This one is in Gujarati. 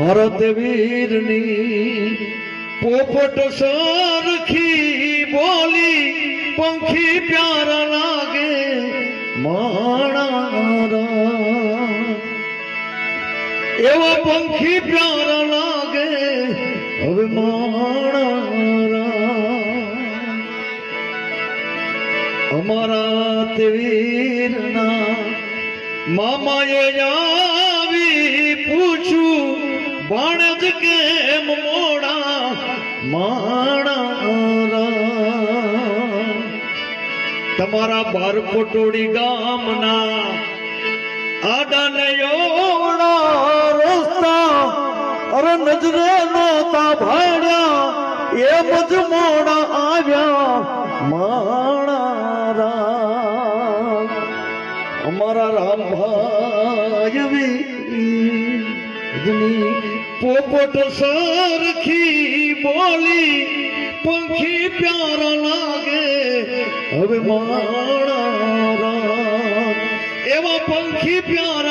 ભારત વીરની પોપટ સરખી બોલી પંખી પ્યારા લાગે માણારા એવા પંખી પ્યારા લાગે હવે માણારા અમારા તે વીરના મામાએ આવી પૂછું બાણજ કેમ મોડા માણા તમારા બાર કોટોડી ગામના આડાને યોડા રસ્તા અરે નજરે નોતા ભાડ્યા એમ જ મોડા આવ્યા માણા અમારા રામભાઈ પોપટ સરખી બોલી પંખી પ્યારા લાગે હવે માણા એવા પંખી પ્યારા